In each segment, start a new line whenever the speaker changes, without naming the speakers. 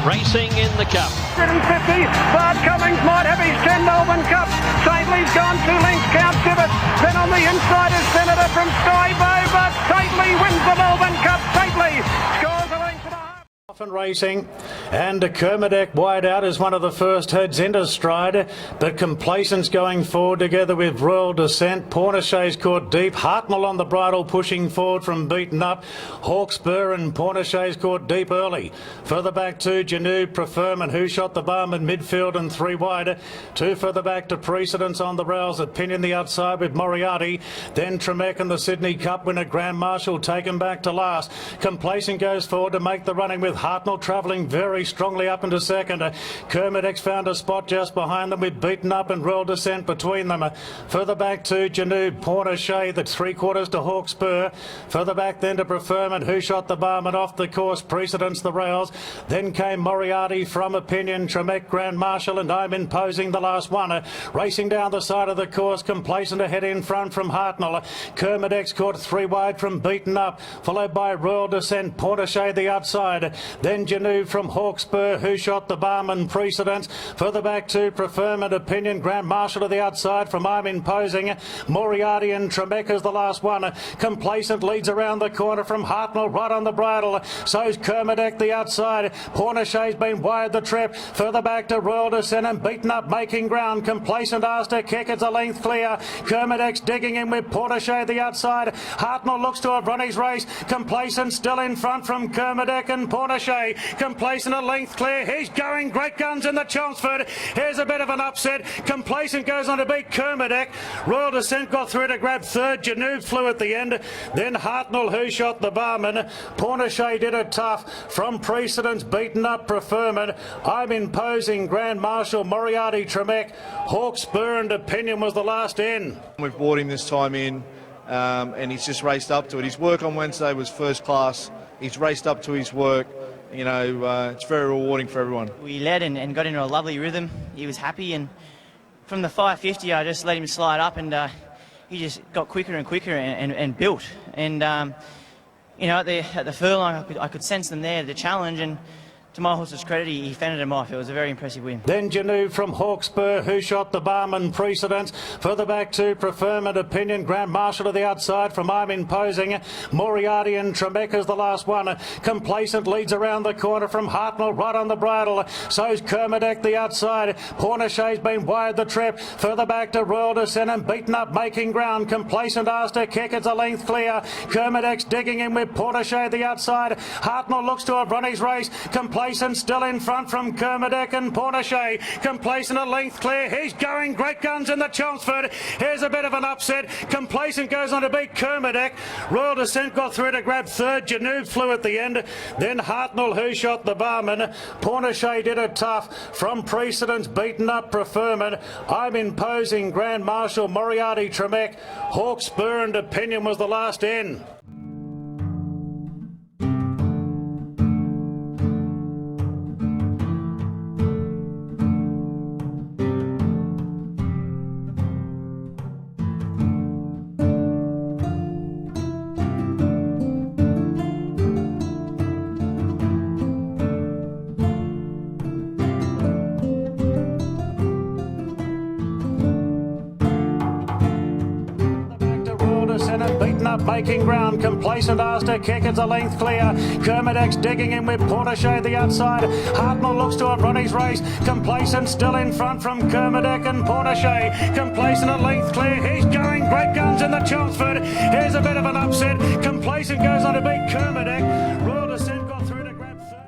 racing in the Cup.
150, Bart Cummings might have his 10 Melbourne Cup. Saintly's gone 2 lengths, Count Tibbet. Then on the inside is Senator from Skybow, but Saintly wins the Melbourne Cup. Saintly scores a length and a half.
Often racing, and Kermadec wide out is one of the first heads into stride, but Complacent's going forward together with Royal Descent. Pornichet's caught deep, Hartnell on the bridle pushing forward from beaten up. Hawkspur and Pornichet's caught deep early. Further back to Janube, Preferment, who shot the barman midfield and 3 wide. 2 further back to Precedence on the rails at Pinion the outside with Moriarty. Then Tremec and the Sydney Cup winner Grand Marshal taken back to last. Complacent goes forward to make the running with Hartnell travelling very strongly up into second. Kermadec found a spot just behind them with Beaten Up and Royal Descent between them. Further back to Janube, Pornichet, the 3/4 to Hawkspur. Further back then to Preferment, who shot the barman off the course. Precedence the rails. Then came Moriarty from Opinion, Tremec, Grand Marshal, and I'm Imposing the last one. Racing down the side of the course, Complacent ahead in front from Hartnell. Kermadec's caught 3 wide from Beaten Up, followed by Royal Descent, Pornichet the outside. Then Janube from Hawkspur, who shot the barman. Precedence. Further back to Preferment, Opinion, Grand Marshal to the outside from I'm Imposing. Moriarty and Tremec is the last one. Complacent leads around the corner from Hartnell right on the bridle. So's Kermadec the outside. Pornichet's been wide the trip. Further back to Royal Descent and Beaten Up making ground. Complacent asked to kick. It's a length clear. Kermadec's digging in with Pornichet the outside. Hartnell looks to have run his race. Complacent still in front from Kermadec and Pornichet. Complacent a length clear. He's going great guns in the Chelmsford. Here's a bit of an upset. Complacent goes on to beat Kermadec. Royal Descent got through to grab third. Janube flew at the end. Then Hartnell, who shot the barman. Pornichet did it tough. From Precedence, Beaten Up, Preferment. I'm Imposing, Grand Marshal, Moriarty, Tremec. Hawkspur and Opinion was the last in.
We've brought him this time in and he's just raced up to it. His work on Wednesday was first class. He's raced up to his work. You know, it's very rewarding for everyone.
We led and got into a lovely rhythm. He was happy, and from the 550 I just let him slide up, and he just got quicker and quicker and built. And you know, at the furlong I could sense them there, the challenge, and to my horse's credit, he fended him off. It was a very impressive win.
Then Janube from Hawkspur, who shot the barman. Precedence. Further back to Preferment, Opinion, Grand Marshal to the outside from I'm Imposing. Moriarty and Tremec is the last one. Complacent leads around the corner from Hartnell right on the bridle. So's Kermadec the outside. Pornichet's been wide the trip. Further back to Royal Descent and Beaten Up making ground. Complacent asked to kick. It's a length clear. Kermadec's digging in with Pornichet the outside. Hartnell looks to have run his race. Complacent still in front from Kermadec and Pornichet. Complacent a length clear. He's going great guns in the Chelmsford. Here's a bit of an upset. Complacent goes on to beat Kermadec. Royal Descent got through to grab third. Janube flew at the end. Then Hartnell, who shot the barman. Pornichet did it tough. From Precedence, Beaten Up, Preferment. I'm Imposing, Grand Marshal, Moriarty, Tremec. Hawkspur and Opinion was the last in. Beaten Up making ground. Complacent asked to kick. It's a length clear. Kermadec's digging in with Pornichet the outside. Hartnell looks to have run his race. Complacent still in front from Kermadec and Pornichet. Complacent a length clear. He's going great guns in the Chelmsford. Here's a bit of an upset. Complacent goes on to beat Kermadec. Royal Descent got through to grab third.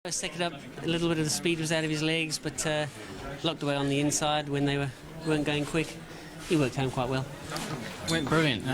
Second up, a little bit of the speed was out of his legs, but locked away on the inside when they weren't going quick. He worked home quite well.
Went brilliant.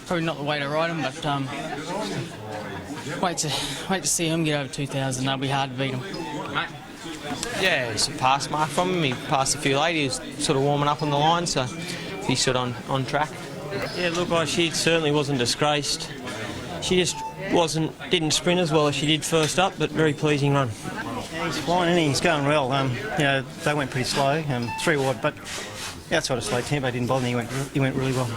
Probably not the way to ride him, but wait to see him get over 2,000. That'll be hard to beat him.
Yeah, it's a pass mark from him. He passed a few late. He was sort of warming up on the line, so he's sort of on track. Yeah, look, she certainly wasn't disgraced. She just didn't sprint as well as she did first up, but very pleasing run.
Yeah, he's flying and he's going well. They went pretty slow, 3 wide, but outside of slow tempo didn't bother me. He went really well.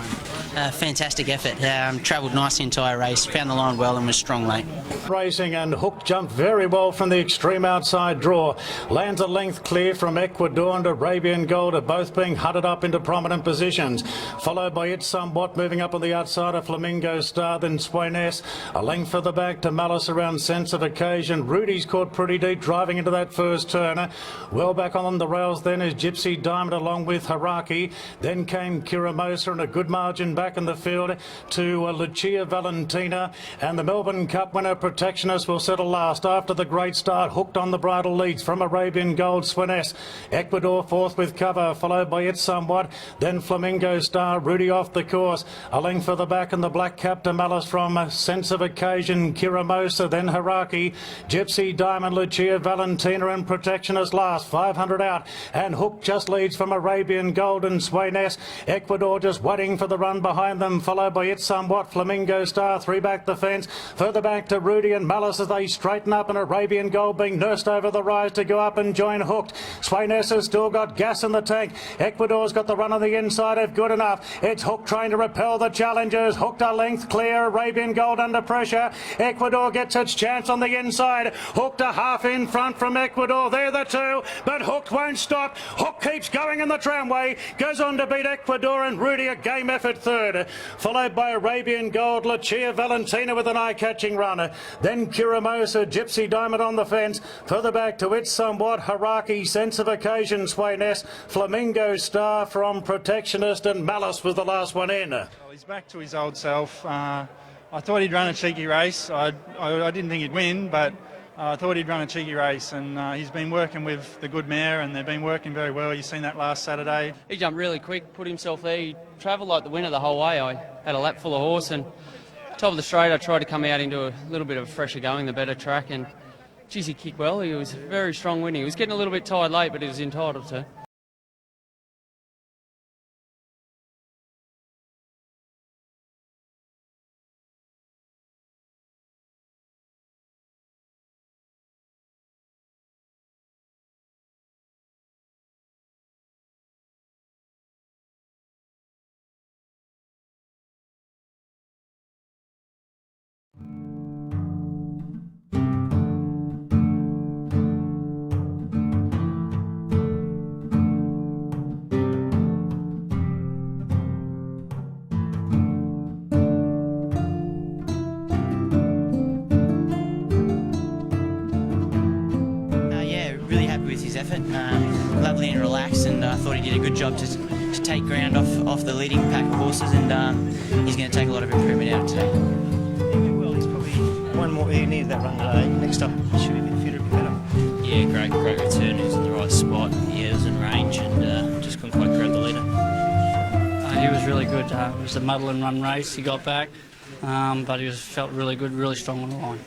Fantastic effort. Travelled nice the entire race, found the line well and was strong late.
Racing, and Hook jumped very well from the extreme outside draw. Lands a length clear from Ecuador and Arabian Gold, are both being hunted up into prominent positions. Followed by It Somewhat, moving up on the outside of Flamingo Star, then Swainess. A length further back to Malice around Sense of Occasion. Rudy's caught pretty deep driving into that first turn. Well back on the rails then is Gypsy Diamond along with Haraki. Then came Kiramosa and a good margin back in the field to Lucia Valentina, and the Melbourne Cup winner Protectionist will settle last after the great start. Hooked on the bridle leads from Arabian Gold, Swiness. Ecuador fourth with cover, followed by It Somewhat, then Flamingo Star. Rudy off the course, a length further back in the black cap to Malice from Sense of Occasion, Kiramosa, then Haraki, Gypsy Diamond, Lucia Valentina and Protectionist last, 500 out, and Hook just leads from Arabian Gold and Swiness. Ecuador just waiting for the run behind them, followed by It Somewhat, Flamingo Star, 3 back the fence, further back to Rudy and Malice as they straighten up, and Arabian Gold being nursed over the rise to go up and join Hooked. Swainess has still got gas in the tank. Ecuador's got the run on the inside of good enough. It's Hook trying to repel the challengers. Hooked a length clear, Arabian Gold under pressure. Ecuador gets its chance on the inside. Hooked a half in front from Ecuador. They're the two, but Hooked won't stop. Hook keeps going in the tramway, goes on to beat Ecuador, and Rudy a game effort third, followed by Arabian Gold, Lucia Valentina with an eye-catching run. Then Kiramosa, Gypsy Diamond on the fence, further back to It Somewhat, Haraki, Sense of Occasion, Swainess, Flamingo Star from Protectionist, and Malice was the last one in.
Well, he's back to his old self. I thought he'd run a cheeky race. I didn't think he'd win, but I thought he'd run a cheeky race, and he's been working with the good mare, and they've been working very well. You've seen that last Saturday.
He jumped really quick, put himself there. He travelled like the winner the whole way. I had a lap full of horse, and top of the straight I tried to come out into a little bit of fresher going, the better track, and geez, he kicked well. He was very strong winning. He was getting a little bit tired late, but he was entitled to.
Lovely and relaxed, and I thought he did a good job to take ground off the leading pack of horses, and he's going to take a lot of improvement out of today.
Well, he's probably one more. He needed that run today. Next up, he should be a bit fitter, a bit better.
Yeah, great return. He was in the right spot. He was in range and just couldn't quite grab the leader.
He was really good. It was a muddle and run race. He got back, but he felt really good, really strong on the line.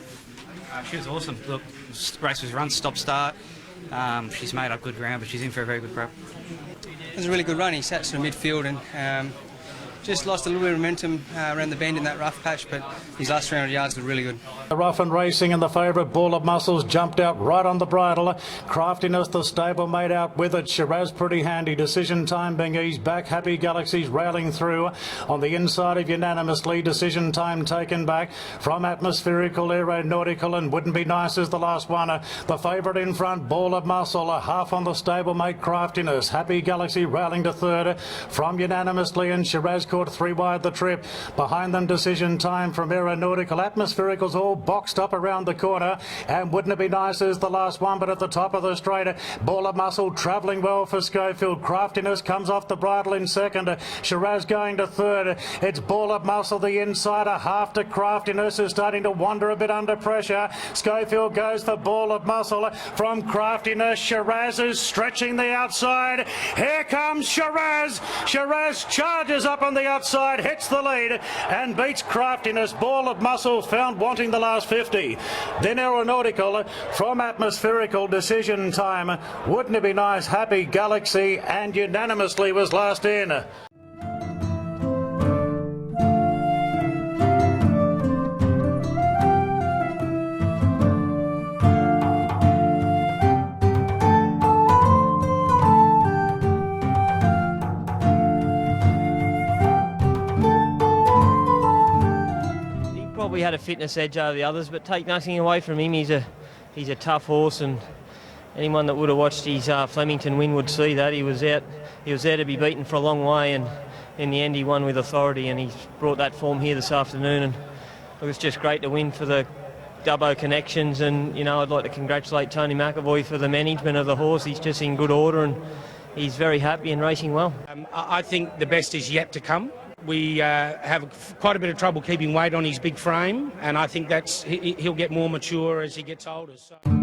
She was awesome. Look, race was run, stop, start. She's made up good ground, but she's in for a very good prep.
It was a really good run. He sat sort of midfield and just lost a little bit of momentum around the bend in that rough patch, but his last 300 yards were really good.
Rough and Racing and the favourite Ball of Muscles jumped out right on the bridle. Craftiness, the stable made out with it. Shiraz pretty handy. Decision Time being eased back. Happy Galaxies railing through. On the inside of Unanimously, Decision Time taken back from Atmospherical, Aeronautical, and Wouldn't Be Nice as the last one. The favourite in front, Ball of Muscle, a half on the stablemate Craftiness. Happy Galaxy railing to third from Unanimously, and Shiraz caught 3 wide the trip. Behind them, Decision Time from Aeronautical. Atmospherical's all boxed up around the corner, and Wouldn't It Be Nice is the last one, but at the top of the straight, Ball of Muscle travelling well for Schofield. Craftiness comes off the bridle in second. Shiraz going to third. It's Ball of Muscle, the insider, half to Craftiness, is starting to wander a bit under pressure. Schofield goes for Ball of Muscle from Craftiness. Shiraz is stretching the outside. Here comes Shiraz. Shiraz charges up on the the outside, hits the lead and beats Craftiness. Ball of Muscle found wanting the last 50. Then Aeronautical from Atmospherical, Decision Time, Wouldn't It Be Nice, Happy Galaxy, and unanimously was last in.
Probably had a fitness edge over the others, but take nothing away from him. He's a tough horse, and anyone that would have watched his Flemington win would see that he was there to be beaten for a long way, and in the end he won with authority, and he's brought that form here this afternoon. And look, it's just great to win for the Dubbo connections, and you know, I'd like to congratulate Tony McAvoy for the management of the horse. He's just in good order, and he's very happy and racing well.
I think the best is yet to come. We have quite a bit of trouble keeping weight on his big frame, and I think he'll get more mature as he gets older. So.